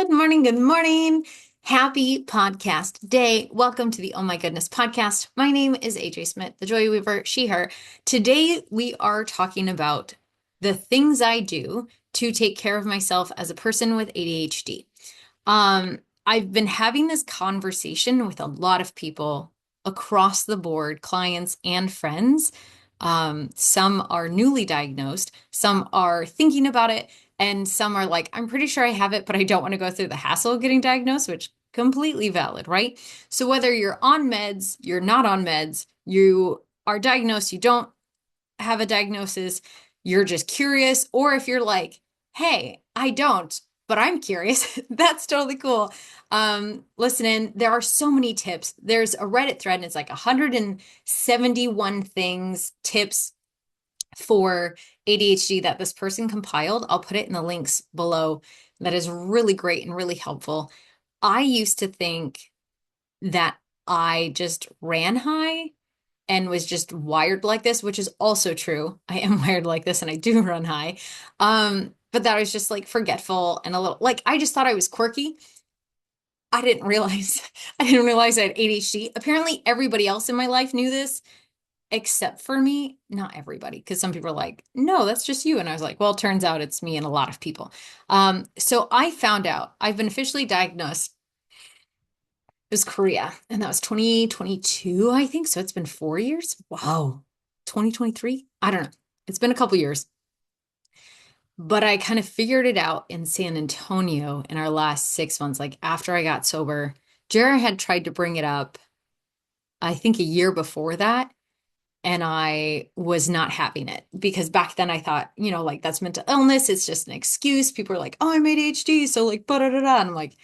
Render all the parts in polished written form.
Good morning. Good morning. Happy podcast day. Welcome to the Oh My Goodness podcast. My name is AJ Smith, the Joy Weaver, she, her. Today we are talking about the things I do to take care of myself as a person with ADHD. I've been having this conversation with a lot of people across the board, clients and friends. Some are newly diagnosed, some are thinking about it, and some are like, I'm pretty sure I have it, but I don't want to go through the hassle of getting diagnosed, which completely valid, right? So whether you're on meds, you're not on meds, you are diagnosed, you don't have a diagnosis, you're just curious, or if you're like, hey, I don't, but I'm curious, that's totally cool. Listen in, there are so many tips. There's a Reddit thread, and it's like 171 things, tips for ADHD that this person compiled. I'll put it in the links below. That is really great and really helpful. I used to think that I just ran high and was just wired like this, which is also true. I am wired like this and I do run high. But that I was just like forgetful and a little like I just thought I was quirky. I didn't realize I didn't realize I had ADHD. Apparently everybody else in my life knew this except for me. Not everybody, because some people are like, no, that's just you. And I was like, well, it turns out it's me and a lot of people. So I found out I've been officially diagnosed. It was Korea, and that was 2022, I think. So it's been 4 years. Wow. 2023? I don't know. It's been a couple years. But I kind of figured it out in San Antonio in our last 6 months, like after I got sober. Jared had tried to bring it up, I think a year before that, and I was not having it because back then I thought, like that's mental illness. It's just an excuse. People are like, oh, I'm ADHD. So like, da da da. And I'm like,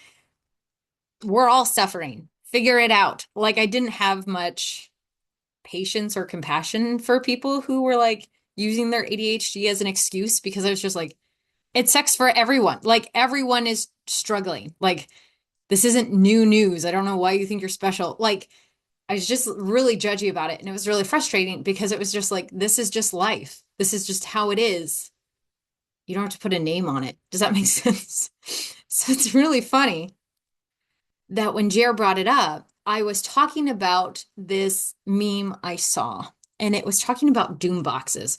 we're all suffering. Figure it out. Like I didn't have much patience or compassion for people who were like using their ADHD as an excuse because I was just like, it sucks for everyone. Like everyone is struggling. Like this isn't new news. I don't know why you think you're special. Like I was just really judgy about it. And it was really frustrating because it was just like, this is just life. This is just how it is. You don't have to put a name on it. Does that make sense? So it's really funny that when Jer brought it up, I was talking about this meme I saw, and it was talking about doom boxes.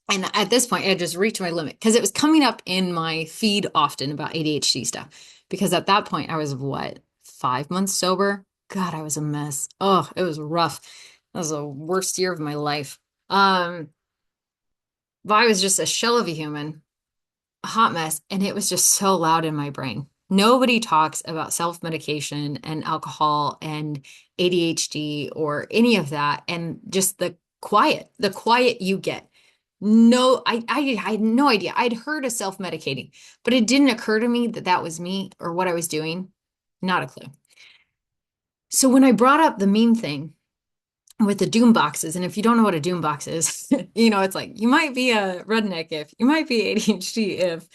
And at this point, I had just reached my limit because it was coming up in my feed often about ADHD stuff. Because at that point, I was what, 5 months sober? God, I was a mess. Oh, it was rough. That was the worst year of my life. But I was just a shell of a human, a hot mess, and it was just so loud in my brain. Nobody talks about self-medication and alcohol and ADHD or any of that, and just the quiet you get. No, I had no idea. I'd heard of self-medicating, but it didn't occur to me that that was me or what I was doing. Not a clue. So when I brought up the meme thing with the doom boxes, and if you don't know what a doom box is, it's like you might be a redneck if you might be ADHD if.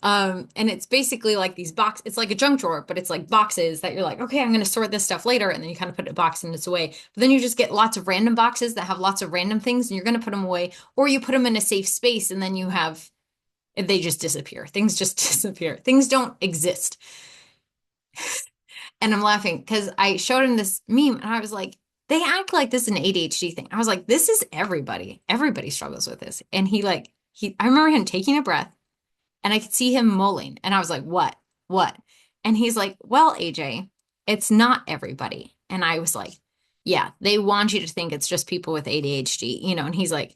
And it's basically like these it's like a junk drawer, but it's like boxes that you're like, okay, I'm going to sort this stuff later. And then you kind of put a box and it's away. But then you just get lots of random boxes that have lots of random things and you're going to put them away, or you put them in a safe space and then they just disappear. Things just disappear. Things don't exist. And I'm laughing because I showed him this meme and I was like, they act like this is an ADHD thing. I was like, this is everybody. Everybody struggles with this. And I remember him taking a breath and I could see him mulling. And I was like, what? What? And he's like, well, AJ, it's not everybody. And I was like, yeah, they want you to think it's just people with ADHD, and he's like,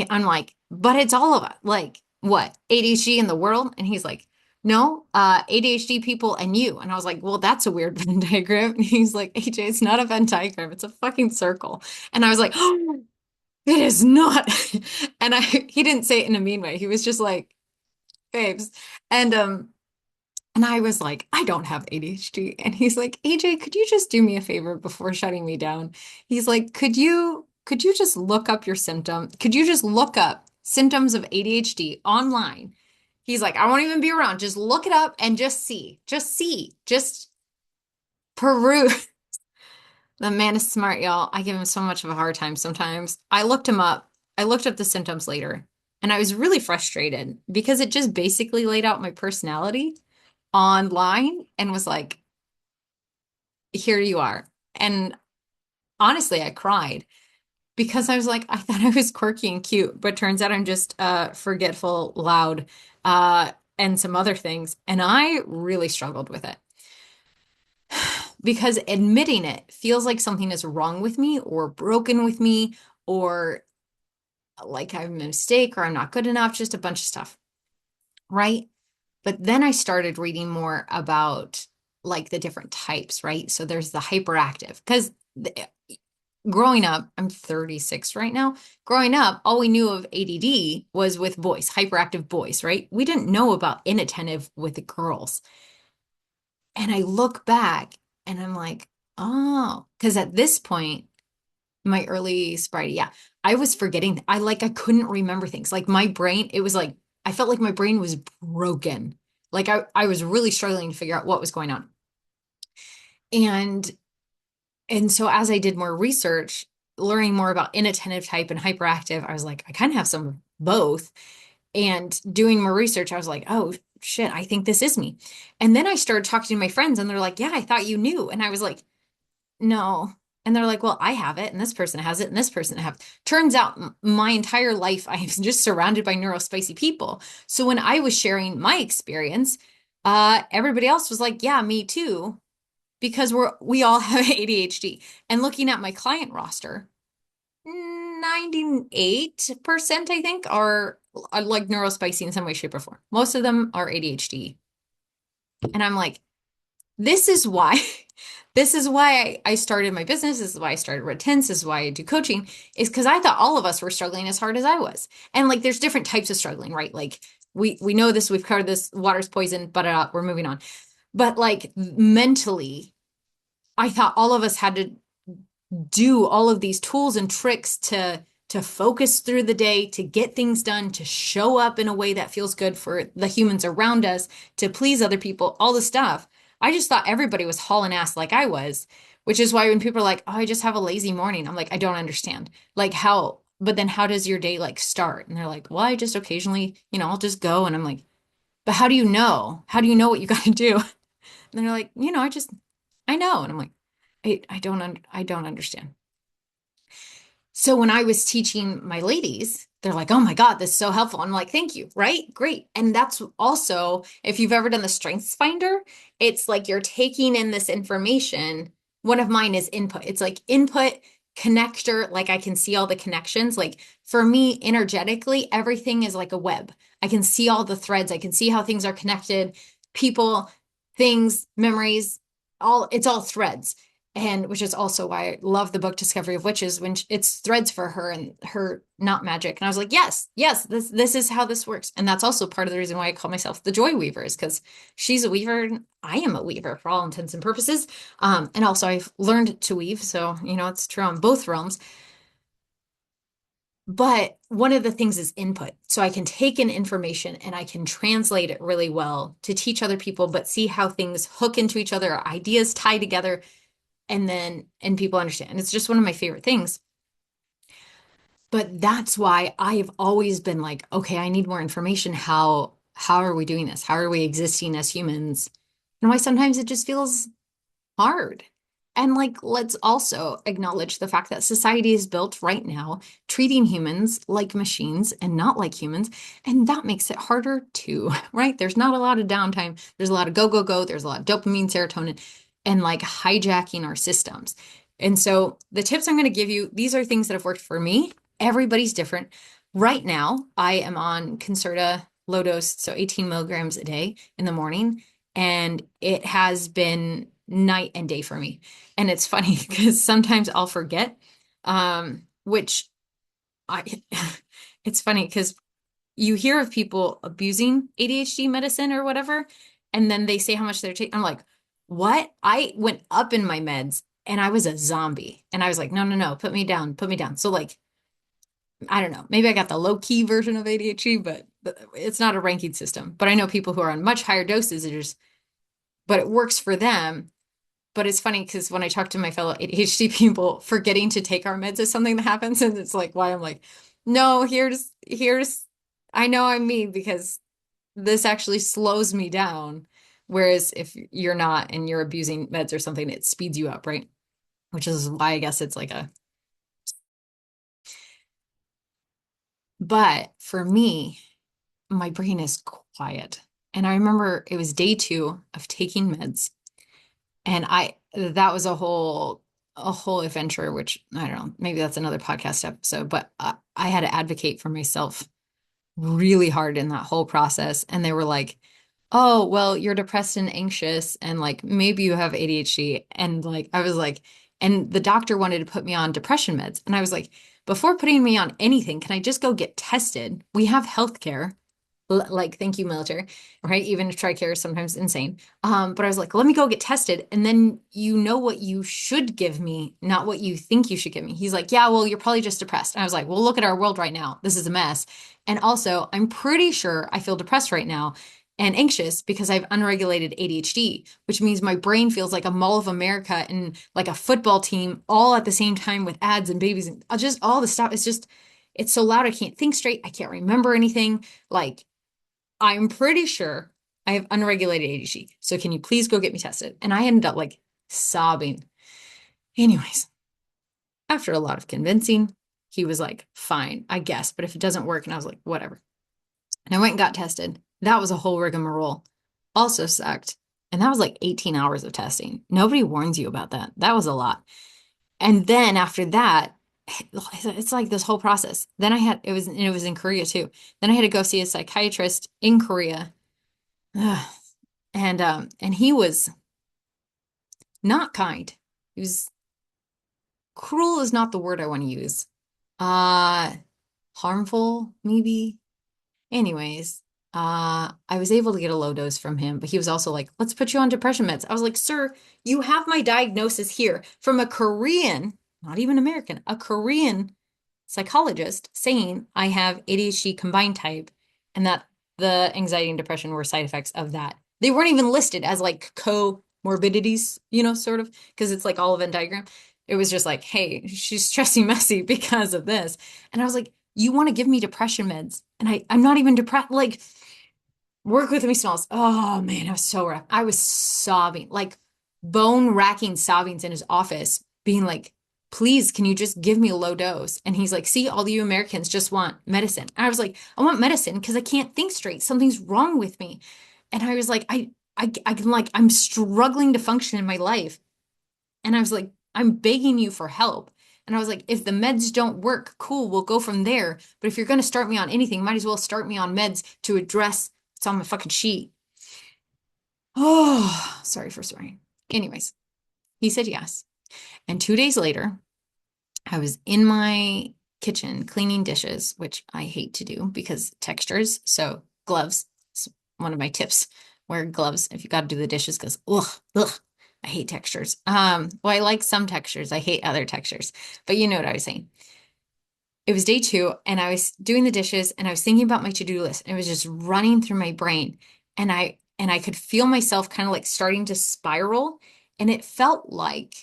I'm like, but it's all of us. Like, what? ADHD in the world? And he's like, no, ADHD people and you. And I was like, well, that's a weird Venn diagram. And he's like, AJ, it's not a Venn diagram. It's a fucking circle. And I was like, oh, it is not. And he didn't say it in a mean way. He was just like, babes. And I was like, I don't have ADHD. And he's like, AJ, could you just do me a favor before shutting me down? He's like, could you just look up your symptom? Could you just look up symptoms of ADHD online? He's like, I won't even be around. Just look it up and just see. Just see. Just peruse. The man is smart, y'all. I give him so much of a hard time sometimes. I looked him up. I looked up the symptoms later, and I was really frustrated because it just basically laid out my personality. online and was like, here you are. And honestly, I cried because I was like, I thought I was quirky and cute, but turns out I'm just forgetful, loud, and some other things. And I really struggled with it because admitting it feels like something is wrong with me or broken with me or like I'm a mistake or I'm not good enough, just a bunch of stuff, right? But then I started reading more about like the different types, right? So there's the hyperactive because growing up, I'm 36 right now. Growing up, all we knew of ADD was with boys, hyperactive boys, right? We didn't know about inattentive with the girls. And I look back and I'm like, oh, because at this point, my early sobriety, yeah, I was forgetting. I couldn't remember things. Like my brain, it was like I felt like my brain was broken. Like I was really struggling to figure out what was going on. And and so as I did more research, learning more about inattentive type and hyperactive, I was like, I kind of have some of both. And doing more research, I was like, oh shit, I think this is me. And then I started talking to my friends and they're like, yeah, I thought you knew. And I was like, no. And they're like, well, I have it, and this person has it, and this person have it. Turns out my entire life, I am just surrounded by neurospicy people. So when I was sharing my experience, everybody else was like, yeah, me too, because we all have ADHD. And looking at my client roster, 98%, I think, are like neurospicy in some way, shape, or form. Most of them are ADHD. And I'm like, this is why this is why I started my business. This is why I started Red Tints. This is why I do coaching, is because I thought all of us were struggling as hard as I was. And like there's different types of struggling, right? Like we know this, we've covered this, water's poison, but we're moving on. But like mentally, I thought all of us had to do all of these tools and tricks to focus through the day, to get things done, to show up in a way that feels good for the humans around us, to please other people, all the stuff. I just thought everybody was hauling ass like I was, which is why when people are like, "Oh, I just have a lazy morning." I'm like, "I don't understand." Like how, but then how does your day like start? And they're like, "Well, I just occasionally, I'll just go." And I'm like, "But how do you know? How do you know what you got to do?" And they're like, I know." And I'm like, I don't understand. So when I was teaching my ladies, they're like, "Oh my God, this is so helpful." I'm like, "Thank you." Right? Great. And that's also, if you've ever done the Strengths Finder, it's like you're taking in this information. One of mine is input. It's like input, connector, like I can see all the connections. Like for me, energetically, everything is like a web. I can see all the threads. I can see how things are connected, people, things, memories, it's all threads. And which is also why I love the book Discovery of Witches when it's threads for her and her not magic. And I was like, yes, yes, this is how this works. And that's also part of the reason why I call myself the Joy Weaver, is because she's a weaver and I am a weaver for all intents and purposes. And also I've learned to weave, so it's true on both realms. But one of the things is input. So I can take in information and I can translate it really well to teach other people, but see how things hook into each other, ideas tie together, and people understand. It's just one of my favorite things. But that's why I've always been like, okay, I need more information. How are we doing this? How are we existing as humans? And why sometimes it just feels hard. And like, let's also acknowledge the fact that society is built right now, treating humans like machines and not like humans. And that makes it harder too, right? There's not a lot of downtime. There's a lot of go, go, go. There's a lot of dopamine, serotonin, and like hijacking our systems. And so the tips I'm going to give you, these are things that have worked for me. Everybody's different. Right now, I am on Concerta low dose, so 18 milligrams a day in the morning. And it has been night and day for me. And it's funny because sometimes I'll forget, which I, it's funny because you hear of people abusing ADHD medicine or whatever, and then they say how much they're taking. I'm like, what? I went up in my meds and I was a zombie. And I was like, no, no, no, put me down, put me down. So like, I don't know, maybe I got the low key version of ADHD, but it's not a ranking system. But I know people who are on much higher dosages, but it works for them. But it's funny because when I talk to my fellow ADHD people, forgetting to take our meds is something that happens. And it's like, why I'm like, no, here's, I know I'm me because this actually slows me down. Whereas if you're not and you're abusing meds or something, it speeds you up, right? Which is why I guess it's like a, but for me, my brain is quiet. And I remember it was day two of taking meds. And that was a whole adventure, which I don't know, maybe that's another podcast episode, but I had to advocate for myself really hard in that whole process. And they were like, oh, well, you're depressed and anxious, and like maybe you have ADHD. And like, I was like, and the doctor wanted to put me on depression meds. And I was like, before putting me on anything, can I just go get tested? We have healthcare. Like, thank you, military, right? Even if TRICARE is sometimes insane. But I was like, let me go get tested. And then you know what you should give me, not what you think you should give me. He's like, yeah, well, you're probably just depressed. And I was like, well, look at our world right now. This is a mess. And also, I'm pretty sure I feel depressed right now and anxious because I have unregulated ADHD, which means my brain feels like a Mall of America and like a football team all at the same time with ads and babies and just all the stuff. It's so loud. I can't think straight. I can't remember anything. Like, I'm pretty sure I have unregulated ADHD. So can you please go get me tested? And I ended up like sobbing. Anyways, after a lot of convincing, he was like, fine, I guess. But if it doesn't work, and I was like, whatever. And I went and got tested. That was a whole rigmarole. Also sucked. And that was like 18 hours of testing. Nobody warns you about that. That was a lot. And then after that, it's like this whole process. Then it was in Korea too. Then I had to go see a psychiatrist in Korea. Ugh. And he was not kind. He was cruel is not the word I want to use. Uh Harmful, maybe. Anyways, I was able to get a low dose from him, but he was also like, let's put you on depression meds. I was like, sir, you have my diagnosis here from a Korean, not even American, a Korean psychologist saying I have ADHD combined type and that the anxiety and depression were side effects of that. They weren't even listed as like comorbidities, sort of, because it's like all Venn diagram. It was just like, hey, she's stressy messy because of this. And I was like, you want to give me depression meds? And I'm not even depressed. Like, work with me smells. Oh man, I was so rough. I was sobbing, like bone racking sobbings in his office, being like, please, can you just give me a low dose? And he's like, see, all you Americans just want medicine. And I was like, I want medicine because I can't think straight. Something's wrong with me. And I was like, I can like, I'm struggling to function in my life. And I was like, I'm begging you for help. And I was like, if the meds don't work, cool, we'll go from there. But if you're going to start me on anything, might as well start me on meds to address what's on my fucking sheet. Oh, sorry for swearing. Anyways, he said yes. And 2 days later, I was in my kitchen cleaning dishes, which I hate to do because textures. So gloves is one of my tips. Wear gloves if you got to do the dishes because ugh, I hate textures. Well, I like some textures. I hate other textures. But you know what I was saying. It was day two, and I was doing the dishes, and I was thinking about my to-do list. And it was just running through my brain, and I could feel myself kind of like starting to spiral, and it felt like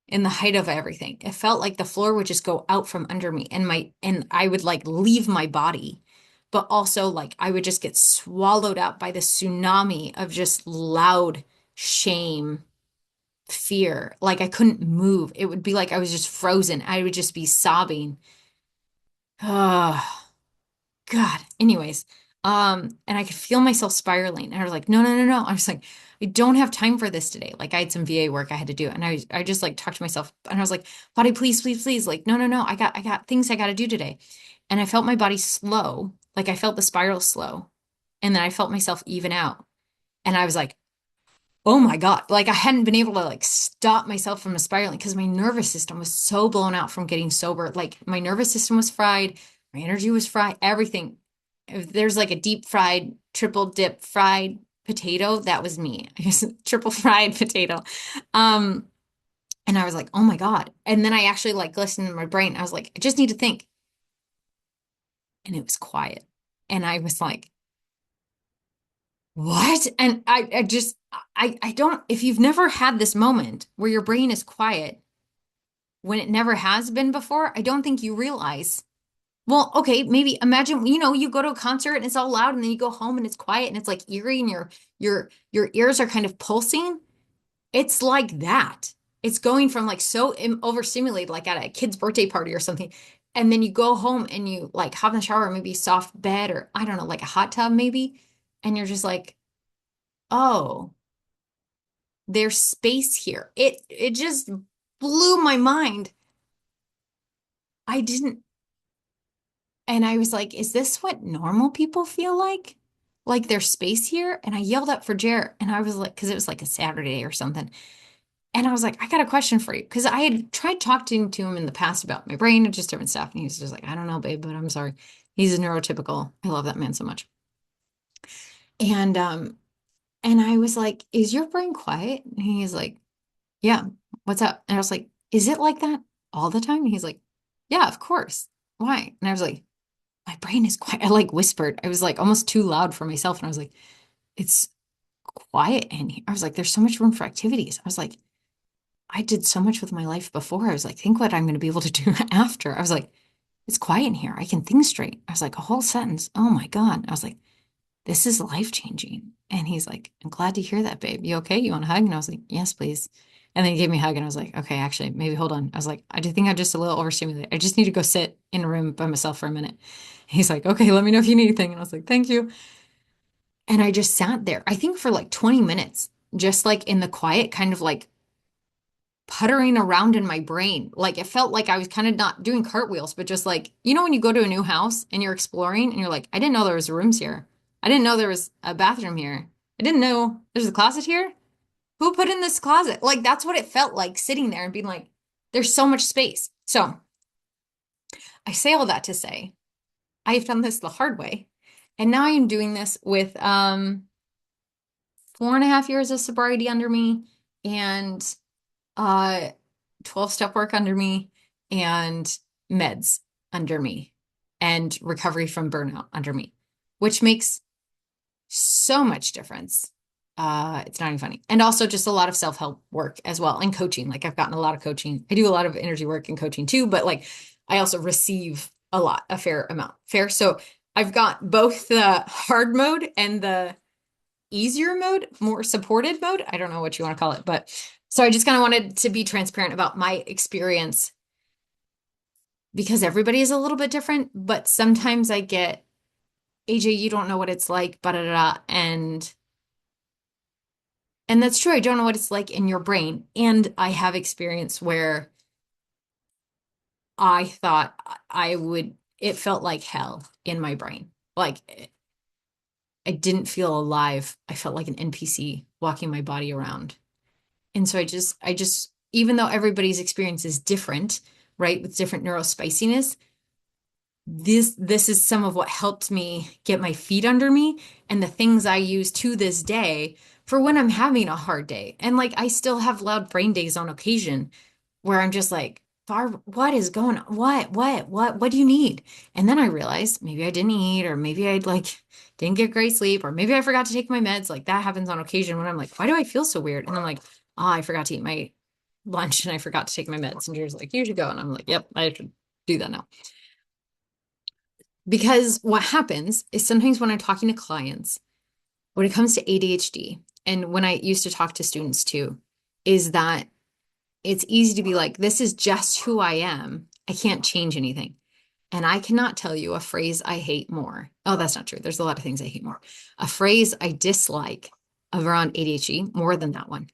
in the height of everything. It felt like the floor would just go out from under me and I would like leave my body, but also like I would just get swallowed up by the tsunami of just loud shame, fear. Like I couldn't move. It would be like I was just frozen. I would just be sobbing. Oh, God. Anyways, and I could feel myself spiraling. And I was like, no, no, no, no. I was like, I don't have time for this today. Like I had some VA work I had to do. And I just like talked to myself and I was like, body, please, please, please. Like, no, no, no. I got things I got to do today. And I felt my body slow. Like I felt the spiral slow. And then I felt myself even out. And I was like, oh my God. Like I hadn't been able to like stop myself from spiraling because my nervous system was so blown out from getting sober. Like my nervous system was fried, my energy was fried, everything. If there's like a deep fried, triple dip fried potato, that was me. I guess triple fried potato. Um, and I was like, oh my God. And then I actually like listened to my brain. I was like, I just need to think. And it was quiet. And I was like, what? And I just I don't, if you've never had this moment where your brain is quiet when it never has been before, I don't think you realize Well, okay, maybe imagine, you go to a concert and it's all loud and then you go home and it's quiet and it's like eerie and your ears are kind of pulsing. It's like that. It's going from like so overstimulated, like at a kid's birthday party or something. And then you go home and you like hop in the shower, maybe soft bed or I don't know, like a hot tub maybe. And you're just like, oh, there's space here. It just blew my mind. I didn't, and I was like, is this what normal people feel like? Like there's space here? And I yelled up for Jared and I was like, because it was like a Saturday or something. And I was like, I got a question for you. Because I had tried talking to him in the past about my brain and just different stuff. And he was just like, I don't know, babe, but I'm sorry. He's a neurotypical. I love that man so much. And and I was like, is your brain quiet? And he's like, yeah, what's up? And I was like, is it like that all the time? And he's like, yeah, of course. Why? And I was like, my brain is quiet. I like whispered. I was like almost too loud for myself. And I was like, it's quiet in here. I was like, there's so much room for activities. I was like, I did so much with my life before. I was like, think what I'm going to be able to do after. I was like, it's quiet in here. I can think straight. I was like, a whole sentence. Oh my God. I was like, this is life changing. And he's like, I'm glad to hear that, babe. You okay? You want a hug? And I was like, yes, please. And then he gave me a hug and I was like, okay, actually, maybe hold on. I was like, I do think I'm just a little overstimulated. I just need to go sit in a room by myself for a minute. He's like, okay, let me know if you need anything. And I was like, thank you. And I just sat there, I think for like 20 minutes, just like in the quiet, kind of like puttering around in my brain. Like it felt like I was kind of not doing cartwheels, but just like, when you go to a new house and you're exploring and you're like, I didn't know there was rooms here. I didn't know there was a bathroom here. I didn't know there's a closet here. Who put in this closet? Like that's what it felt like sitting there and being like, there's so much space. So I say all that to say I've done this the hard way. And now I'm doing this with 4.5 years of sobriety under me and uh 12 step work under me and meds under me and recovery from burnout under me, which makes so much difference. It's not even funny. And also just a lot of self-help work as well and coaching. Like I've gotten a lot of coaching. I do a lot of energy work and coaching too, but like I also receive a fair amount. Fair. So I've got both the hard mode and the easier mode, more supported mode. I don't know what you want to call it, but so I just kind of wanted to be transparent about my experience because everybody is a little bit different, but sometimes I get, AJ, you don't know what it's like, da da da, and that's true. I don't know what it's like in your brain. And I have experience where I thought I would, it felt like hell in my brain. Like I didn't feel alive. I felt like an NPC walking my body around. And so I just, even though everybody's experience is different, right, with different neurospiciness, this is some of what helped me get my feet under me and the things I use to this day for when I'm having a hard day. And like I still have loud brain days on occasion where I'm just like, Barb, what is going on? What do you need? And then I realized maybe I didn't eat, or maybe I like didn't get great sleep, or maybe I forgot to take my meds. Like that happens on occasion when I'm like, why do I feel so weird? And I'm like, oh, I forgot to eat my lunch and I forgot to take my meds. And Drew's like, you should go. And I'm like, yep, I should do that now. Because what happens is sometimes when I'm talking to clients, when it comes to ADHD, and when I used to talk to students too, is that it's easy to be like, this is just who I am. I can't change anything. And I cannot tell you a phrase I hate more. Oh, that's not true. There's a lot of things I hate more. A phrase I dislike around ADHD more than that one.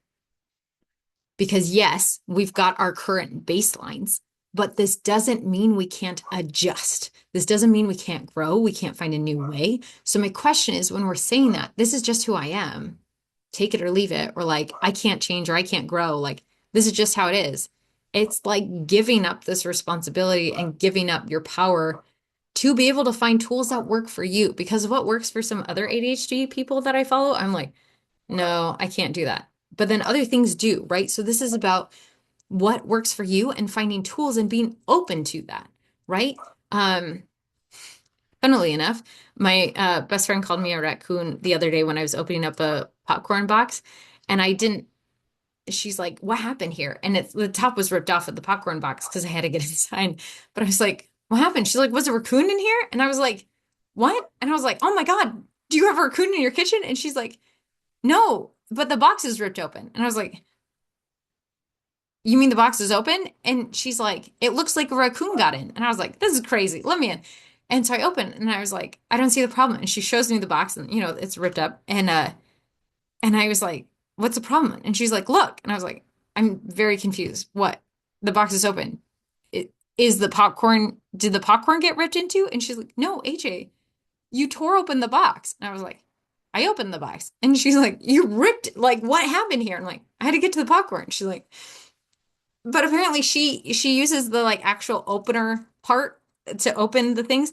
Because yes, we've got our current baselines, but this doesn't mean we can't adjust. This doesn't mean we can't grow. We can't find a new way. So my question is, when we're saying that, this is just who I am, take it or leave it, or like, I can't change or I can't grow. Like, this is just how it is. It's like giving up this responsibility and giving up your power to be able to find tools that work for you. Because what works for some other ADHD people that I follow, I'm like, no, I can't do that. But then other things do, right? So this is about what works for you and finding tools and being open to that, right? Um, Funnily enough, my best friend called me a raccoon the other day when I was opening up a popcorn box, and I didn't. She's like, "What happened here?" And it's the top was ripped off of the popcorn box because I had to get inside. But I was like, what happened? She's like, was a raccoon in here? And I was like, what? And I was like, oh my God, do you have a raccoon in your kitchen? And she's like, no, but the box is ripped open. And I was like, you mean the box is open? And she's like, it looks like a raccoon got in. And I was like, this is crazy. Let me in. And so I opened and I was like, I don't see the problem. And she shows me the box and it's ripped up. And I was like, what's the problem? And she's like, look. And I was like, I'm very confused. What? The box is open. Is the popcorn, did the popcorn get ripped into? And she's like, no, AJ, you tore open the box. And I was like, I opened the box. And she's like, you ripped, like, what happened here? And I'm like, I had to get to the popcorn. She's like, but apparently she uses the like actual opener part to open the things.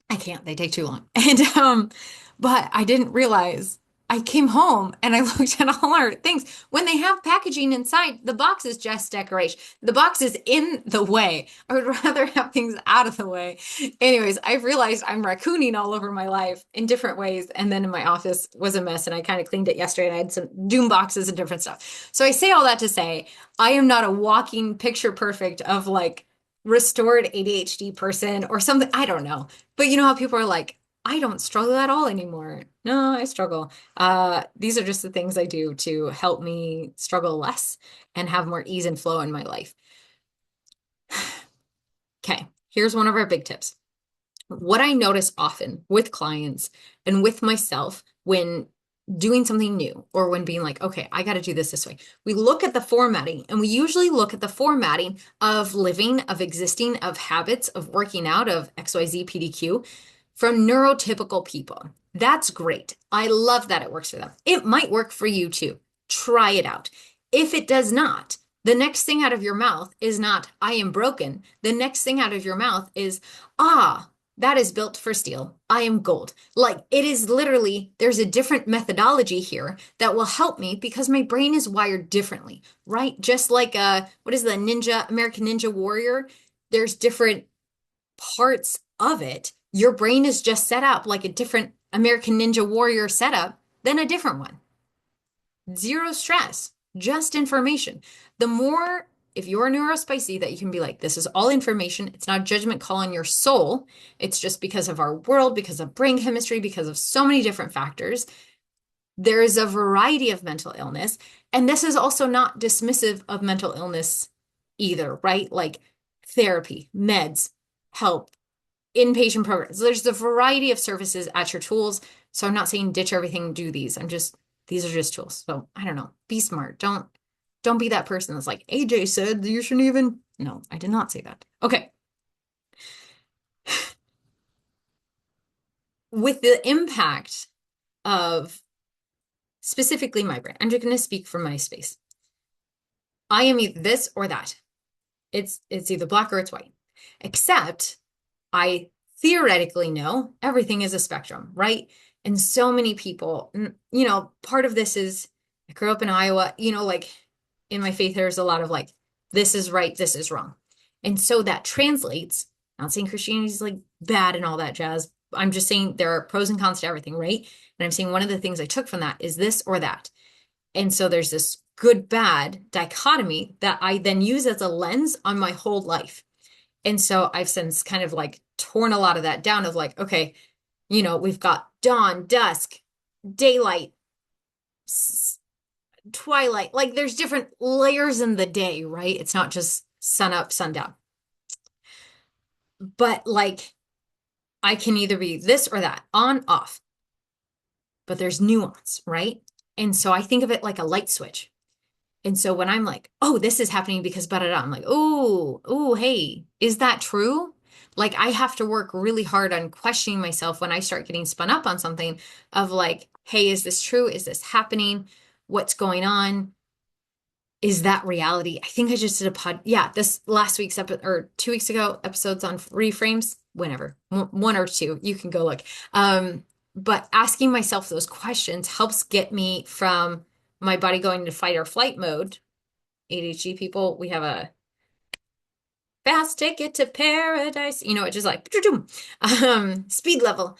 I can't, they take too long. And but I didn't realize I came home and I looked at all our things. When they have packaging inside, the box is just decoration. The box is in the way. I would rather have things out of the way. Anyways, I've realized I'm raccooning all over my life in different ways. And then in my office was a mess and I kind of cleaned it yesterday and I had some doom boxes and different stuff. So I say all that to say, I am not a walking picture perfect of like restored ADHD person or something. I don't know. But you know how people are like, I don't struggle at all anymore. No, I struggle. These are just the things I do to help me struggle less and have more ease and flow in my life. Okay, here's one of our big tips. What I notice often with clients and with myself when doing something new or when being like, okay, I got to do this way. We look at the formatting and we usually look at the formatting of living, of existing, of habits, of working out, of XYZ, PDQ from neurotypical people. That's great. I love that it works for them. It might work for you too. Try it out. If it does not, the next thing out of your mouth is not, I am broken. The next thing out of your mouth is, that is built for steel. I am gold. Like it is literally, there's a different methodology here that will help me because my brain is wired differently, right? Just like what is the American Ninja Warrior? There's different parts of it. Your brain is just set up like a different American Ninja Warrior setup than a different one. Zero stress, just information. The more, if you're neurospicy, that you can be like, this is all information. It's not a judgment call on your soul. It's just because of our world, because of brain chemistry, because of so many different factors. There is a variety of mental illness. And this is also not dismissive of mental illness either, right? Like therapy, meds, help, inpatient programs. There's a variety of services at your tools. So I'm not saying ditch everything, do these. These are just tools. So I don't know. Be smart. Don't be that person that's like, AJ said you shouldn't even. No, I did not say that. Okay. With the impact of specifically my brain, I'm just going to speak from my space. I am either this or that. It's either black or it's white. Except I theoretically know everything is a spectrum, right? And so many people, part of this is I grew up in Iowa, like in my faith, there's a lot of like, this is right, this is wrong. And so that translates, not saying Christianity is like bad and all that jazz. I'm just saying there are pros and cons to everything, right? And I'm saying one of the things I took from that is this or that. And so there's this good bad dichotomy that I then use as a lens on my whole life. And so I've since kind of like torn a lot of that down of like, okay, we've got dawn, dusk, daylight, twilight. Like there's different layers in the day, right? It's not just sun up, sundown. But like I can either be this or that, on, off. But there's nuance, right? And so I think of it like a light switch. And so when I'm like, oh, this is happening because blah, blah, blah, I'm like, oh, hey, is that true? Like I have to work really hard on questioning myself when I start getting spun up on something of like, hey, is this true? Is this happening? What's going on? Is that reality? I think I just did this last week's episode or 2 weeks ago, episodes on reframes, whenever, one or two, you can go look. But asking myself those questions helps get me from my body going into fight or flight mode. ADHD people, we have a fast ticket to paradise, it just like speed level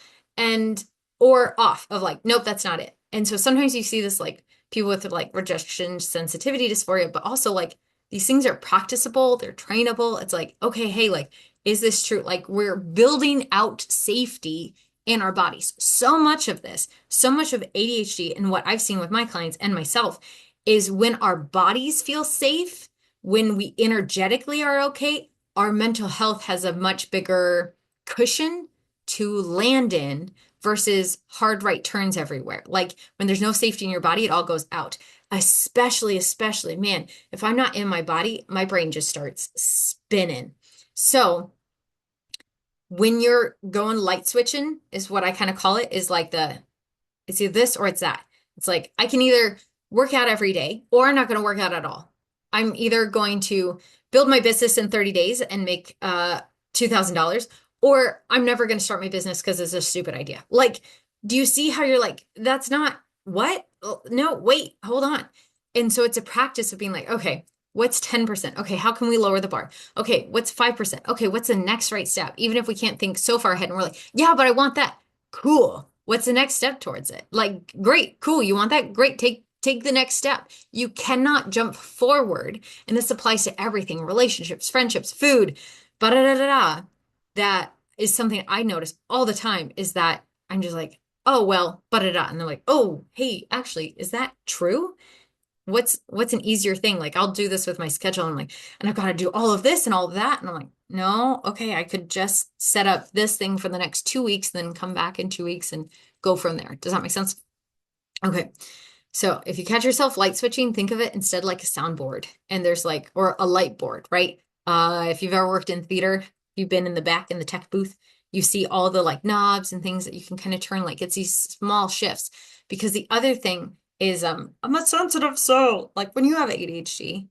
or off of like, nope, that's not it. And so sometimes you see this like people with like rejection sensitivity dysphoria, but also like these things are practicable, they're trainable. It's like, okay, hey, like is this true? Like we're building out safety in our bodies. So much of this, so much of ADHD and what I've seen with my clients and myself is when our bodies feel safe, when we energetically are okay, our mental health has a much bigger cushion to land in versus hard right turns everywhere. Like when there's no safety in your body, it all goes out. Especially, man, if I'm not in my body, my brain just starts spinning. So when you're going light switching, is what I kind of call it, is like it's either this or it's that. It's like I can either work out every day or I'm not going to work out at all. I'm either going to build my business in 30 days and make $2,000, or I'm never going to start my business because it's a stupid idea. Like, do you see how you're like, that's not what? Oh, no, wait, hold on. And so it's a practice of being like, okay, what's 10%? Okay, how can we lower the bar? Okay, what's 5%? Okay, what's the next right step? Even if we can't think so far ahead and we're like, yeah, but I want that. Cool. What's the next step towards it? Like, great, cool. You want that? Great. Take the next step. You cannot jump forward. And this applies to everything, relationships, friendships, food, da da da da. That is something I notice all the time is that I'm just like, oh, well, da da da. And they're like, oh, hey, actually, is that true? What's an easier thing? Like I'll do this with my schedule. And I'm like, and I've got to do all of this and all of that. And I'm like, no, okay, I could just set up this thing for the next 2 weeks, then come back in 2 weeks and go from there. Does that make sense? Okay. So if you catch yourself light switching, think of it instead like a soundboard. And there's like, or a light board, right? If you've ever worked in theater, you've been in the back in the tech booth, you see all the like knobs and things that you can kind of turn, like it's these small shifts. Because the other thing is I'm a sensitive soul. Like when you have ADHD,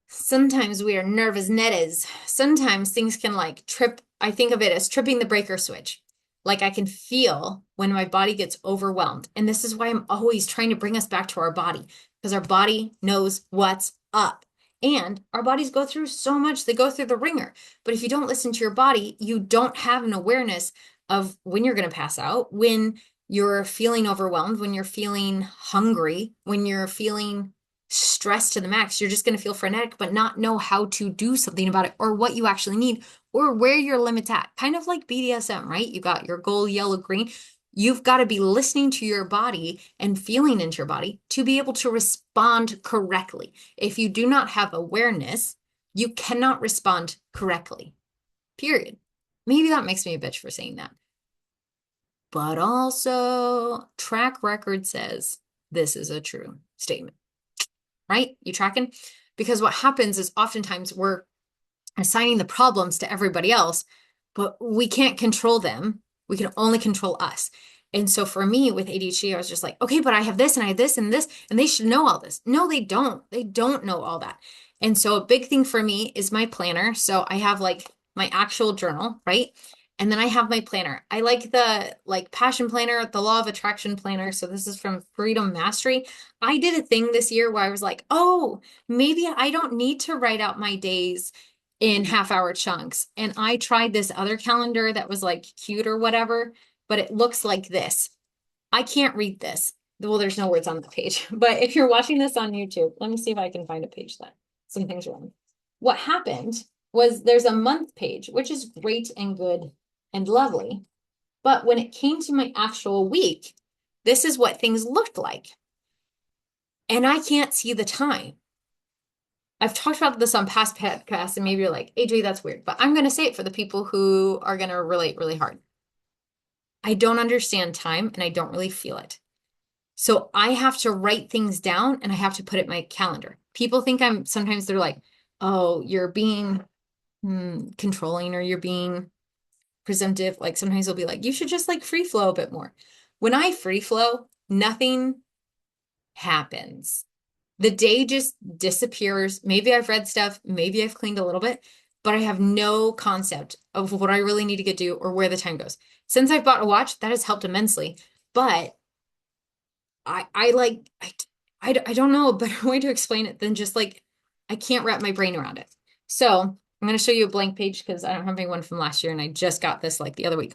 sometimes we are nervous netters. Sometimes things can like trip. I think of it as tripping the breaker switch. Like I can feel when my body gets overwhelmed. And this is why I'm always trying to bring us back to our body, because our body knows what's up. And our bodies go through so much, they go through the ringer. But if you don't listen to your body, you don't have an awareness of when you're going to pass out, when you're feeling overwhelmed, when you're feeling hungry, when you're feeling stressed to the max. You're just going to feel frenetic, but not know how to do something about it or what you actually need or where your limit's at. Kind of like BDSM, right? You got your gold, yellow, green. You've got to be listening to your body and feeling into your body to be able to respond correctly. If you do not have awareness, you cannot respond correctly, period. Maybe that makes me a bitch for saying that. But also, track record says this is a true statement, right? You tracking? Because what happens is oftentimes we're assigning the problems to everybody else, but we can't control them. We can only control us. And so for me with ADHD, I was just like, okay, but I have this and I have this and this, and they should know all this. No, they don't. They don't know all that. And so a big thing for me is my planner. So I have like my actual journal, right? And then I have my planner. I like the like passion planner, the law of attraction planner. So this is from Freedom Mastery. I did a thing this year where I was like, oh, maybe I don't need to write out my days in half-hour chunks. And I tried this other calendar that was like cute or whatever, but it looks like this. I can't read this. Well, there's no words on the page. But if you're watching this on YouTube, let me see if I can find a page that something's wrong. What happened was there's a month page, which is great and good and lovely. But when it came to my actual week, this is what things looked like. And I can't see the time. I've talked about this on past podcasts, and maybe you're like, AJ, that's weird. But I'm going to say it for the people who are going to relate really hard. I don't understand time and I don't really feel it. So I have to write things down and I have to put it in my calendar. People think sometimes they're like, oh, you're being controlling or you're being presumptive. Like sometimes they'll be like, you should just like free flow a bit more. When I free flow, nothing happens. The day just disappears. Maybe I've read stuff, maybe I've cleaned a little bit, but I have no concept of what I really need to get do or where the time goes. Since I've bought a watch, that has helped immensely. But I don't know a better way to explain it than just like I can't wrap my brain around it. So I'm going to show you a blank page because I don't have anyone from last year and I just got this like the other week.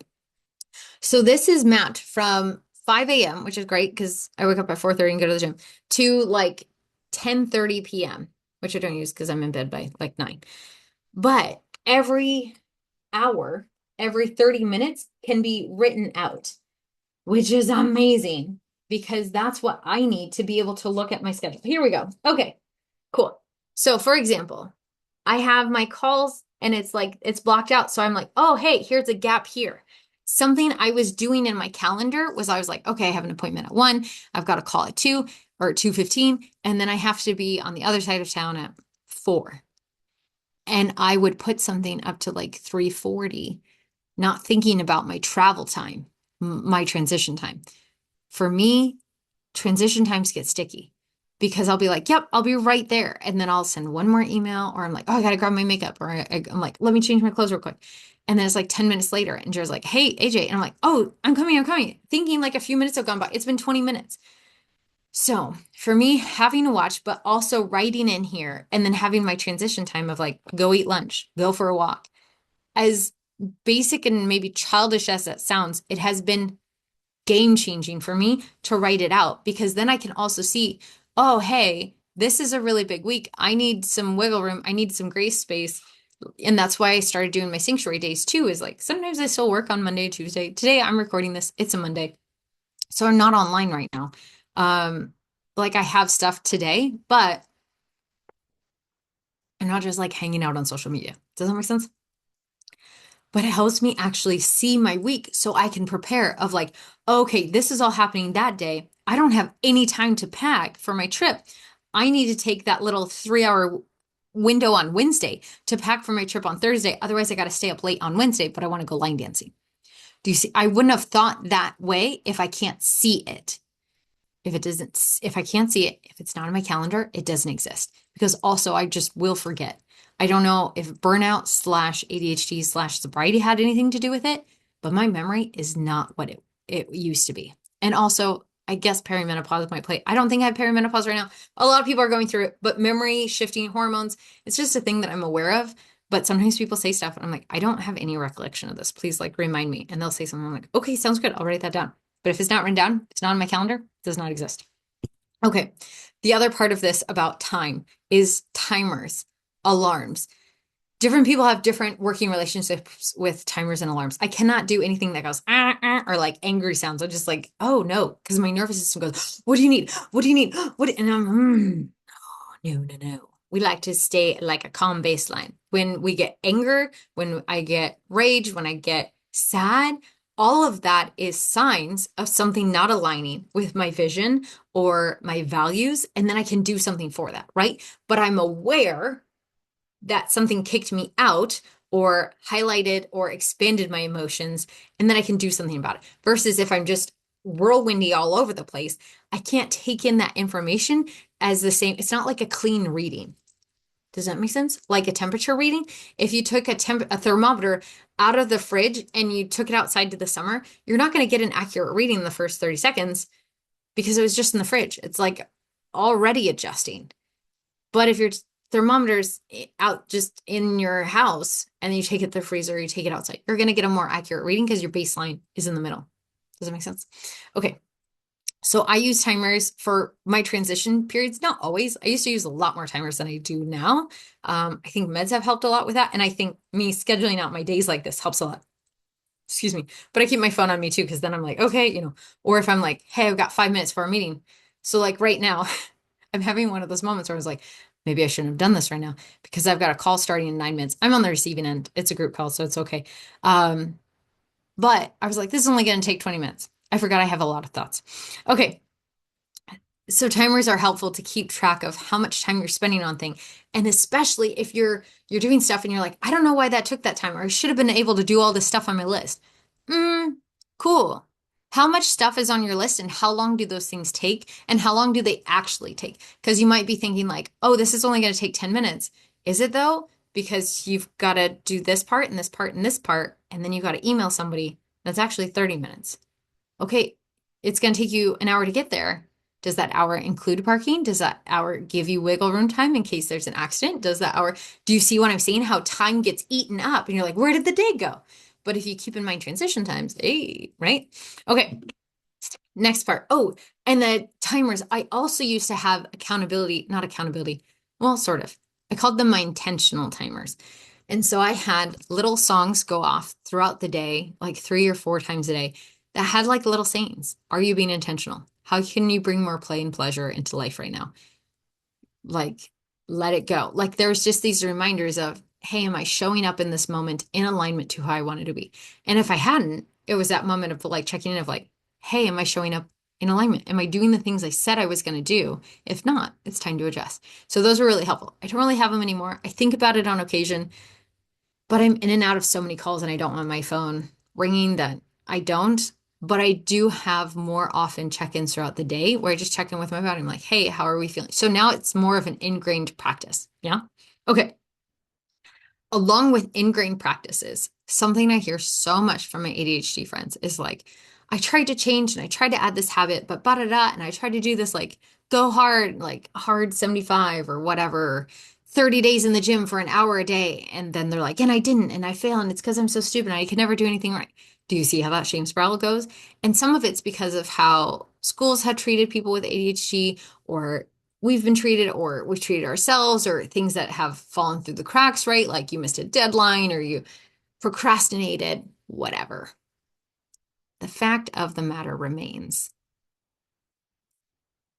So this is mapped from 5 a.m., which is great because I wake up at 4:30 and go to the gym, to like 10:30 p.m., which I don't use because I'm in bed by like 9. But every hour, every 30 minutes can be written out, which is amazing because that's what I need to be able to look at my schedule. Here we go. Okay, cool. So, for example, I have my calls and it's like it's blocked out. So I'm like, oh, hey, here's a gap here. Something I was doing in my calendar was I was like, okay, I have an appointment at 1. I've got a call at 2 or 2:15, and then I have to be on the other side of town at 4. And I would put something up to like 3:40, not thinking about my travel time, my transition time. For me, transition times get sticky because I'll be like, yep, I'll be right there. And then I'll send one more email, or I'm like, oh, I got to grab my makeup. Or I'm like, let me change my clothes real quick. And then it's like 10 minutes later, and Jared's like, hey, AJ. And I'm like, oh, I'm coming. Thinking like a few minutes have gone by. It's been 20 minutes. So for me, having to watch, but also writing in here and then having my transition time of like, go eat lunch, go for a walk. As basic and maybe childish as that sounds, it has been game changing for me to write it out because then I can also see, oh, hey, this is a really big week. I need some wiggle room. I need some grace space. And that's why I started doing my sanctuary days too, is like sometimes I still work on Monday, Tuesday. Today I'm recording this. It's a Monday. So I'm not online right now. Like I have stuff today, but I'm not just like hanging out on social media. Does that make sense? But it helps me actually see my week so I can prepare of like, okay, this is all happening that day. I don't have any time to pack for my trip. I need to take that little 3 hour window on Wednesday to pack for my trip on Thursday. Otherwise, I got to stay up late on Wednesday, but I want to go line dancing. Do you see? I wouldn't have thought that way if I can't see it. If I can't see it, if it's not in my calendar, it doesn't exist. Because also I just will forget. I don't know if burnout slash ADHD slash sobriety had anything to do with it, but my memory is not what it used to be. And also, I guess perimenopause might play. I don't think I have perimenopause right now. A lot of people are going through it, but memory, shifting hormones, it's just a thing that I'm aware of. But sometimes people say stuff and I'm like, I don't have any recollection of this. Please like remind me. And they'll say something I'm like, okay, sounds good. I'll write that down. But if it's not written down, it's not on my calendar, it does not exist. Okay. The other part of this about time is timers, alarms. Different people have different working relationships with timers and alarms. I cannot do anything that goes or like angry sounds. I'm just like, oh no, because my nervous system goes, what do you need? What do you need? What? And I'm, no. We like to stay like a calm baseline. When we get anger, when I get rage, when I get sad, all of that is signs of something not aligning with my vision or my values. And then I can do something for that, right? But I'm aware that something kicked me out or highlighted or expanded my emotions, and then I can do something about it. Versus if I'm just whirlwindy all over the place, I can't take in that information as the same. It's not like a clean reading. Does that make sense? Like a temperature reading. If you took a thermometer out of the fridge and you took it outside to the summer, you're not going to get an accurate reading in the first 30 seconds because it was just in the fridge. It's like already adjusting. But if your thermometer's out just in your house and then you take it to the freezer, you take it outside, you're going to get a more accurate reading because your baseline is in the middle. Does that make sense? Okay. So I use timers for my transition periods. Not always. I used to use a lot more timers than I do now. I think meds have helped a lot with that. And I think me scheduling out my days like this helps a lot. Excuse me. But I keep my phone on me too, because then I'm like, okay, or if I'm like, hey, I've got 5 minutes for a meeting. So like right now, I'm having one of those moments where I was like, maybe I shouldn't have done this right now because I've got a call starting in 9 minutes. I'm on the receiving end. It's a group call, so it's okay. But I was like, this is only going to take 20 minutes. I forgot I have a lot of thoughts. Okay. So timers are helpful to keep track of how much time you're spending on thing. And especially if you're doing stuff and you're like, I don't know why that took that time, or I should have been able to do all this stuff on my list. Cool. How much stuff is on your list and how long do those things take and how long do they actually take? Because you might be thinking like, oh, this is only going to take 10 minutes. Is it though? Because you've got to do this part and this part and this part, and then you've got to email somebody. That's actually 30 minutes. Okay, it's going to take you an hour to get there. Does that hour include parking? Does that hour give you wiggle room time in case there's an accident? Do you see what I'm saying? How time gets eaten up and you're like, where did the day go? But if you keep in mind transition times, hey, right? Okay, next part. Oh, and the timers. I also used to have not accountability. Well, sort of. I called them my intentional timers And so I had little songs go off throughout the day, like 3 or 4 times a day, that had like little sayings. Are you being intentional? How can you bring more play and pleasure into life right now? Like, let it go. Like, there's just these reminders of, hey, am I showing up in this moment in alignment to how I wanted to be? And if I hadn't, it was that moment of like checking in of like, hey, am I showing up in alignment? Am I doing the things I said I was going to do? If not, it's time to adjust. So those are really helpful. I don't really have them anymore. I think about it on occasion, but I'm in and out of so many calls and I don't want my phone ringing that I don't. But I do have more often check-ins throughout the day where I just check in with my body. I'm like, hey, how are we feeling? So now it's more of an ingrained practice. Yeah. Okay. Along with ingrained practices, something I hear so much from my ADHD friends is like, I tried to change and I tried to add this habit, but da da, and I tried to do this like go hard, like hard 75 or whatever, 30 days in the gym for an hour a day. And then they're like, and I didn't, and I failed, and it's because I'm so stupid. I can never do anything right. Do you see how that shame spiral goes? And some of it's because of how schools had treated people with ADHD, or we've been treated or we've treated ourselves, or things that have fallen through the cracks, right? Like you missed a deadline or you procrastinated, whatever. The fact of the matter remains,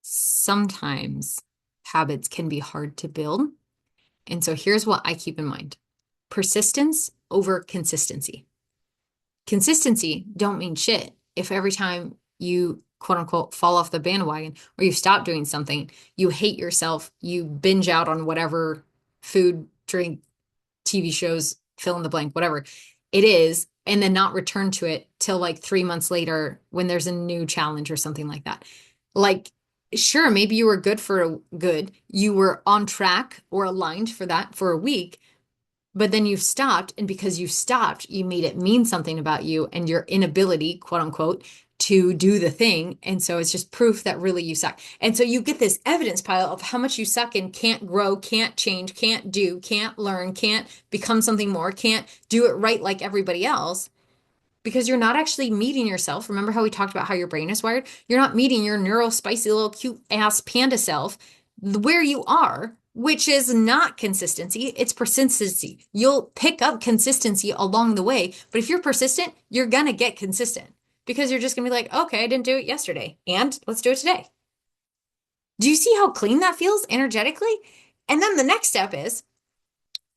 sometimes habits can be hard to build. And so here's what I keep in mind: persistence over consistency. Consistency don't mean shit if every time you quote unquote fall off the bandwagon or you stop doing something, you hate yourself, you binge out on whatever food, drink, TV shows, fill in the blank, whatever it is, and then not return to it till like 3 months later when there's a new challenge or something like that. Like, sure, maybe you were you were on track or aligned for that for a week, but then you've stopped. And because you stopped, you made it mean something about you and your inability, quote unquote, to do the thing. And so it's just proof that really you suck. And so you get this evidence pile of how much you suck and can't grow, can't change, can't do, can't learn, can't become something more, can't do it right like everybody else because you're not actually meeting yourself. Remember how we talked about how your brain is wired? You're not meeting your neuro-spicy little cute ass panda self where you are, which is not consistency, it's persistency. You'll pick up consistency along the way, but if you're persistent, you're gonna get consistent because you're just gonna be like, okay, I didn't do it yesterday, and let's do it today. Do you see how clean that feels energetically? And then the next step is,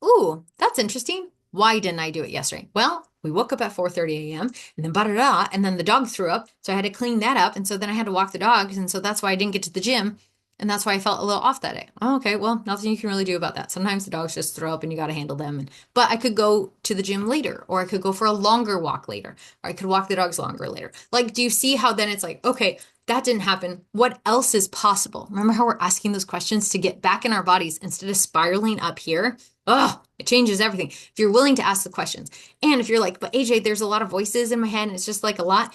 ooh, that's interesting. Why didn't I do it yesterday? Well, we woke up at 4:30 a.m. and then da and then the dog threw up, so I had to clean that up, and so then I had to walk the dogs, and so that's why I didn't get to the gym, and that's why I felt a little off that day. Oh, okay, well, nothing you can really do about that. Sometimes the dogs just throw up and you got to handle them. But I could go to the gym later, or I could go for a longer walk later, or I could walk the dogs longer later. Like, do you see how then it's like, okay, that didn't happen. What else is possible? Remember how we're asking those questions to get back in our bodies instead of spiraling up here? Oh, it changes everything. If you're willing to ask the questions. And if you're like, but AJ, there's a lot of voices in my head and it's just like a lot.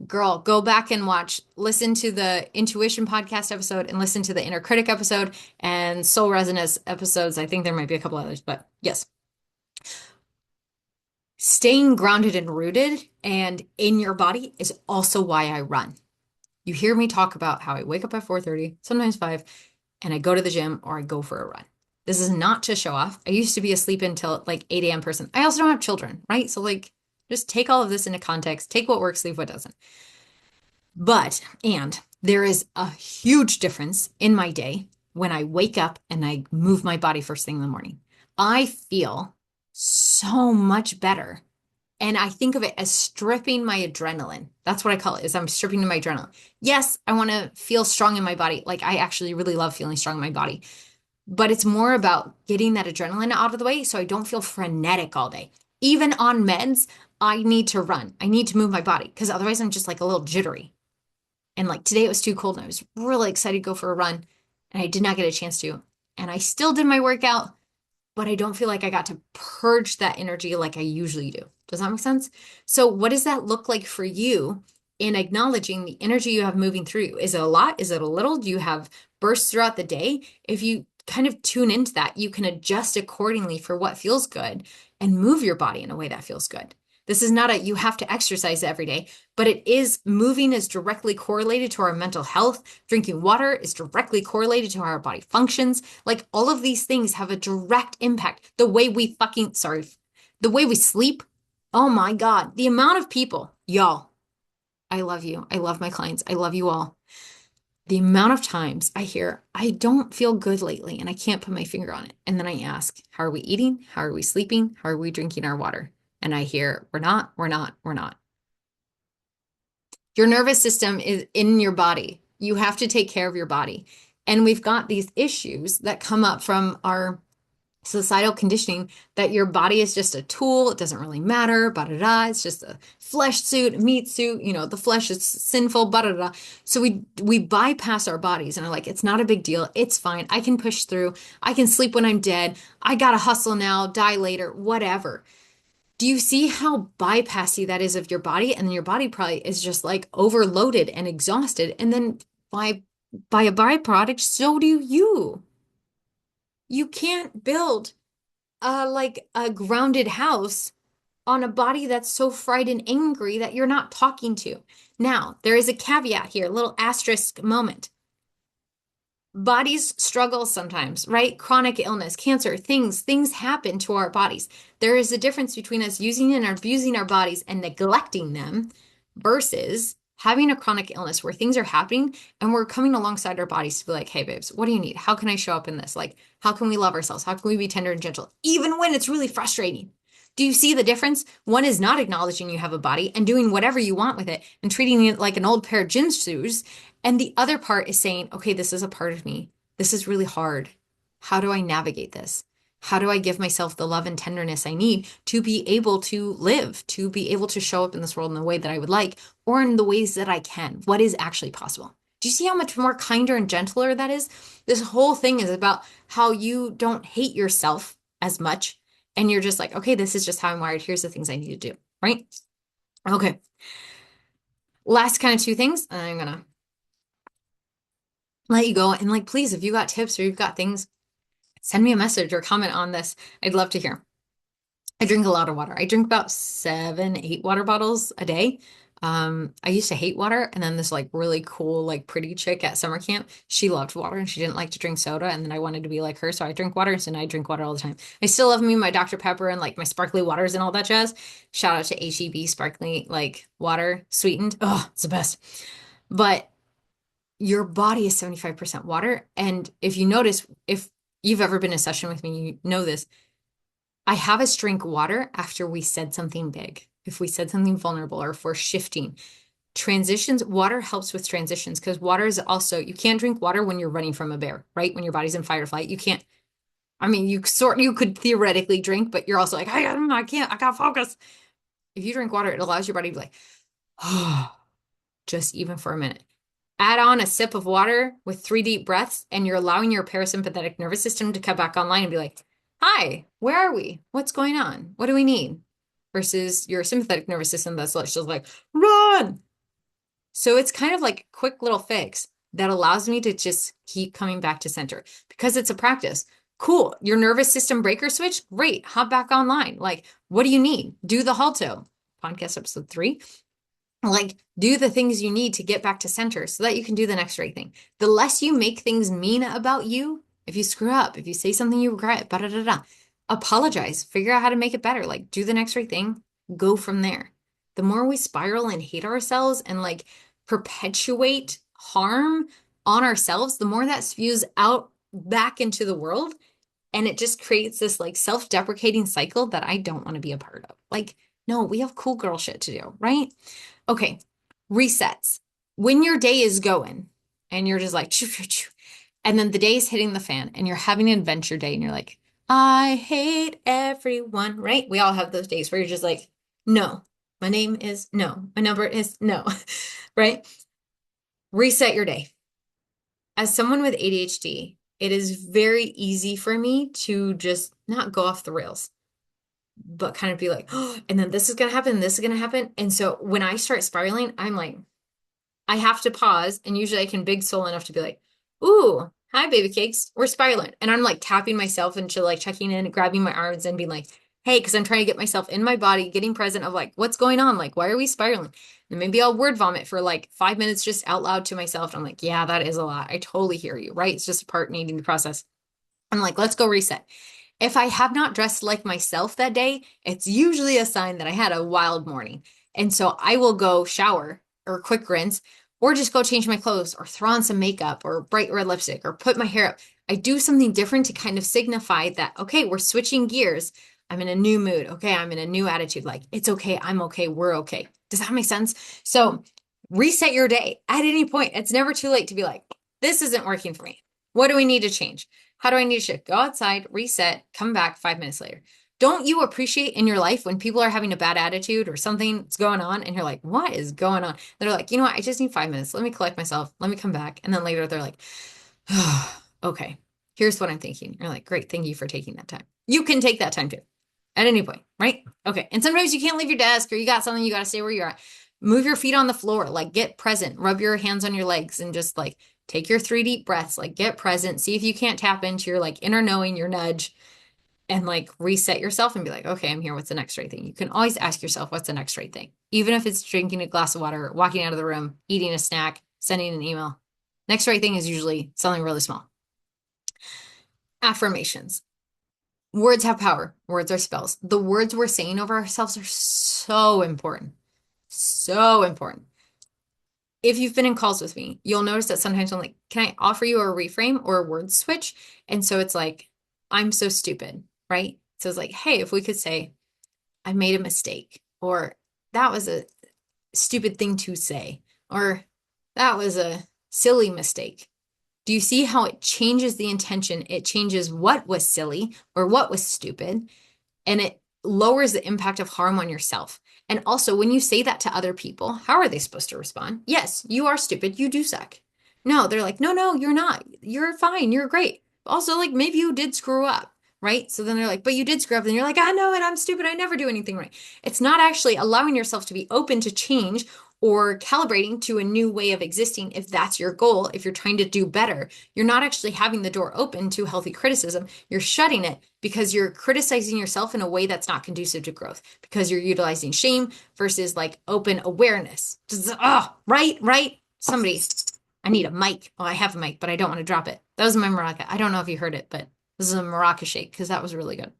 Girl, go back and listen to the intuition podcast episode and listen to the inner critic episode and soul resonance episodes. I think there might be a couple others, but yes. Staying grounded and rooted and in your body is also why I run. You hear me talk about how I wake up at 4:30, sometimes 5, and I go to the gym or I go for a run. This is not to show off. I used to be a sleep until like 8 a.m. person. I also don't have children, right? So like just take all of this into context, take what works, leave what doesn't. And there is a huge difference in my day when I wake up and I move my body first thing in the morning. I feel so much better. And I think of it as stripping my adrenaline. That's what I call it, is I'm stripping my adrenaline. Yes, I want to feel strong in my body. Like I actually really love feeling strong in my body. But it's more about getting that adrenaline out of the way so I don't feel frenetic all day. Even on meds, I need to run. I need to move my body because otherwise I'm just like a little jittery. And like today it was too cold and I was really excited to go for a run and I did not get a chance to. And I still did my workout, but I don't feel like I got to purge that energy like I usually do. Does that make sense? So what does that look like for you in acknowledging the energy you have moving through you? Is it a lot? Is it a little? Do you have bursts throughout the day? If you kind of tune into that, you can adjust accordingly for what feels good and move your body in a way that feels good. This is not a you have to exercise every day, but it is moving is directly correlated to our mental health. Drinking water is directly correlated to how our body functions. Like all of these things have a direct impact. The way we sleep. Oh my God. The amount of people, y'all, I love you. I love my clients. I love you all. The amount of times I hear, I don't feel good lately and I can't put my finger on it. And then I ask, how are we eating? How are we sleeping? How are we drinking our water? And I hear, we're not, we're not, we're not. Your nervous system is in your body. You have to take care of your body. And we've got these issues that come up from our societal conditioning that your body is just a tool. It doesn't really matter, da. It's just a flesh suit, a meat suit. The flesh is sinful, da. So we bypass our bodies and are like, it's not a big deal. It's fine. I can push through. I can sleep when I'm dead. I gotta hustle now, die later, whatever. Do you see how bypassy that is of your body? And then your body probably is just like overloaded and exhausted. And then by a byproduct, so do you. You can't build a grounded house on a body that's so fried and angry that you're not talking to. Now, there is a caveat here, a little asterisk moment. Bodies struggle sometimes, right? Chronic illness, cancer, things happen to our bodies. There is a difference between us using and abusing our bodies and neglecting them versus having a chronic illness where things are happening and we're coming alongside our bodies to be like, hey, babes, what do you need? How can I show up in this? Like, how can we love ourselves? How can we be tender and gentle, even when it's really frustrating? Do you see the difference? One is not acknowledging you have a body and doing whatever you want with it and treating it like an old pair of gym shoes. And the other part is saying, okay, this is a part of me. This is really hard. How do I navigate this? How do I give myself the love and tenderness I need to be able to live, to be able to show up in this world in the way that I would like, or in the ways that I can? What is actually possible? Do you see how much more kinder and gentler that is? This whole thing is about how you don't hate yourself as much. And you're just like, okay, this is just how I'm wired. Here's the things I need to do, right? Okay. Last kind of two things, and I'm going to let you go. And like, please, if you got tips or you've got things, send me a message or comment on this. I'd love to hear. I drink a lot of water. I drink about 7, 8 water bottles a day. I used to hate water, and then this like really cool, like pretty chick at summer camp, she loved water and she didn't like to drink soda. And then I wanted to be like her. So I drink water. So now I drink water all the time. I still love me my Dr. Pepper and like my sparkly waters and all that jazz. Shout out to HEB sparkly like water sweetened. Oh, it's the best. But your body is 75% water. And if you notice, if you've ever been in a session with me, you know this. I have us drink water after we said something big. If we said something vulnerable or if we're shifting. Transitions, water helps with transitions because water is also, you can't drink water when you're running from a bear, right? When your body's in fight or flight, you can't. I mean, you could theoretically drink, but you're also like, I can't, I gotta focus. If you drink water, it allows your body to be like, oh, just even for a minute. Add on a sip of water with 3 deep breaths, and you're allowing your parasympathetic nervous system to come back online and be like, hi, where are we? What's going on? What do we need? Versus your sympathetic nervous system that's just like, run. So it's kind of like a quick little fix that allows me to just keep coming back to center because it's a practice. Cool. Your nervous system breaker switch? Great. Hop back online. Like, what do you need? Do the Halto. Podcast episode 3. Like, do the things you need to get back to center so that you can do the next right thing. The less you make things mean about you, if you screw up, if you say something you regret, apologize, figure out how to make it better. Like, do the next right thing, go from there. The more we spiral and hate ourselves and like perpetuate harm on ourselves, the more that spews out back into the world. And it just creates this like self-deprecating cycle that I don't want to be a part of. Like, no, we have cool girl shit to do, right? Okay, resets. When your day is going and you're just like, choo, choo, choo, and then the day is hitting the fan and you're having an adventure day and you're like, I hate everyone, right? We all have those days where you're just like, no, my name is no, my number is no, right? Reset your day. As someone with ADHD, it is very easy for me to just not go off the rails, but kind of be like, oh, and then this is going to happen, this is going to happen. And so when I start spiraling, I'm like, I have to pause. And usually I can big soul enough to be like, ooh, hi, baby cakes, we're spiraling. And I'm like tapping myself into like checking in, grabbing my arms and being like, hey, because I'm trying to get myself in my body, getting present of like, what's going on? Like, why are we spiraling? And maybe I'll word vomit for like 5 minutes just out loud to myself. And I'm like, yeah, that is a lot. I totally hear you, right? It's just a part needing to process. I'm like, let's go reset. If I have not dressed like myself that day, it's usually a sign that I had a wild morning. And so I will go shower or quick rinse or just go change my clothes or throw on some makeup or bright red lipstick or put my hair up. I do something different to kind of signify that, okay, we're switching gears. I'm in a new mood. Okay, I'm in a new attitude. Like, it's okay. I'm okay. We're okay. Does that make sense? So reset your day at any point. It's never too late to be like, this isn't working for me. What do we need to change? How do I need to shift? Go outside, reset, come back 5 minutes later. Don't you appreciate in your life when people are having a bad attitude or something's going on and you're like, what is going on? They're like, you know what? I just need 5 minutes. Let me collect myself. Let me come back. And then later they're like, oh, okay, here's what I'm thinking. You're like, great. Thank you for taking that time. You can take that time too at any point, right? Okay. And sometimes you can't leave your desk or you got something, you got to stay where you're at. Move your feet on the floor, like get present, rub your hands on your legs and just like take your 3 deep breaths, like get present, see if you can't tap into your like inner knowing, your nudge, and like reset yourself and be like, okay, I'm here. What's the next right thing? You can always ask yourself, what's the next right thing? Even if it's drinking a glass of water, walking out of the room, eating a snack, sending an email. Next right thing is usually something really small. Affirmations. Words have power. Words are spells. The words we're saying over ourselves are so important. So important. If you've been in calls with me, you'll notice that sometimes I'm like, can I offer you a reframe or a word switch? And so it's like, I'm so stupid, right? So it's like, hey, if we could say, I made a mistake, or that was a stupid thing to say, or that was a silly mistake. Do you see how it changes the intention? It changes what was silly or what was stupid, and it lowers the impact of harm on yourself. And also, when you say that to other people, how are they supposed to respond? Yes, you are stupid. You do suck. No, they're like, no, no, you're not. You're fine. You're great. Also, like, maybe you did screw up, right? So then they're like, but you did screw up. And you're like, I know it. I'm stupid. I never do anything right. It's not actually allowing yourself to be open to change or calibrating to a new way of existing if that's your goal, if you're trying to do better. You're not actually having the door open to healthy criticism. You're shutting it because you're criticizing yourself in a way that's not conducive to growth, because you're utilizing shame versus like open awareness. Oh, right, right. Somebody, I need a mic. Oh, I have a mic, but I don't want to drop it. That was my maraca. I don't know if you heard it, but this is a maraca shake because that was really good.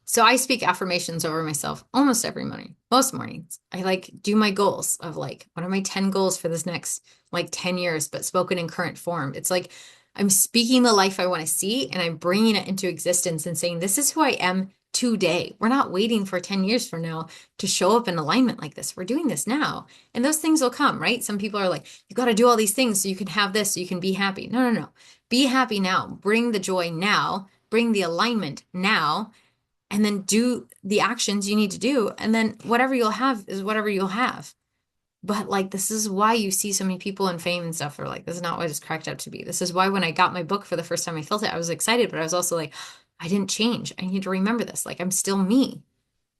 So I speak affirmations over myself almost every morning, most mornings. I like do my goals of like, what are my 10 goals for this next like 10 years, but spoken in current form. It's like I'm speaking the life I want to see and I'm bringing it into existence and saying, this is who I am today. We're not waiting for 10 years from now to show up in alignment like this. We're doing this now. And those things will come, right? Some people are like, you got to do all these things so you can have this, so you can be happy. No, no, no. Be happy now. Bring the joy now. Bring the alignment now, and then do the actions you need to do. And then whatever you'll have is whatever you'll have. But like, this is why you see so many people in fame and stuff are like, this is not what it's cracked up to be. This is why when I got my book for the first time, I felt it. I was excited, but I was also like, I didn't change. I need to remember this. Like, I'm still me.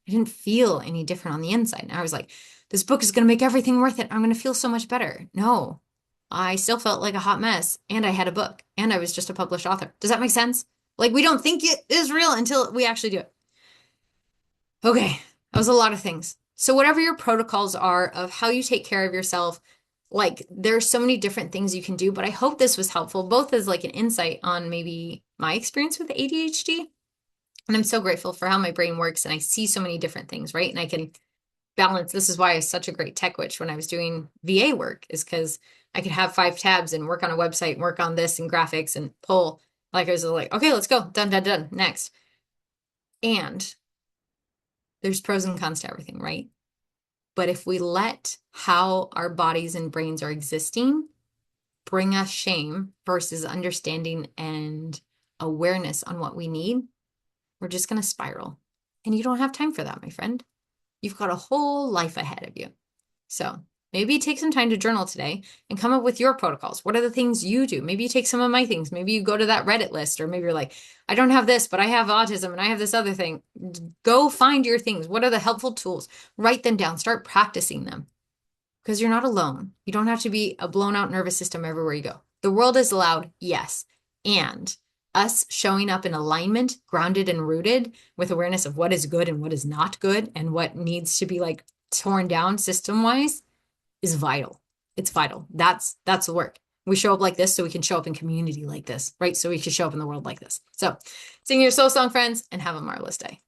I didn't feel any different on the inside. And I was like, this book is going to make everything worth it. I'm going to feel so much better. No, I still felt like a hot mess and I had a book and I was just a published author. Does that make sense? Like, we don't think it is real until we actually do it. Okay, that was a lot of things. So whatever your protocols are of how you take care of yourself, like there's so many different things you can do, but I hope this was helpful, both as like an insight on maybe my experience with ADHD. And I'm so grateful for how my brain works and I see so many different things, right? And I can balance. This is why I was such a great tech witch when I was doing VA work, is because I could have 5 tabs and work on a website and work on this and graphics and pull. Like I was like, okay, let's go. Done, done, done. Next. And there's pros and cons to everything, right? But if we let how our bodies and brains are existing bring us shame versus understanding and awareness on what we need, we're just going to spiral. And you don't have time for that, my friend. You've got a whole life ahead of you. So maybe take some time to journal today and come up with your protocols. What are the things you do? Maybe you take some of my things. Maybe you go to that Reddit list, or maybe you're like, I don't have this, but I have autism and I have this other thing. Go find your things. What are the helpful tools? Write them down. Start practicing them, because you're not alone. You don't have to be a blown out nervous system everywhere you go. The world is loud, yes. And us showing up in alignment, grounded and rooted with awareness of what is good and what is not good and what needs to be like torn down system wise is vital. It's vital. That's the work. We show up like this so we can show up in community like this, right? So we can show up in the world like this. So sing your soul song, friends, and have a marvelous day.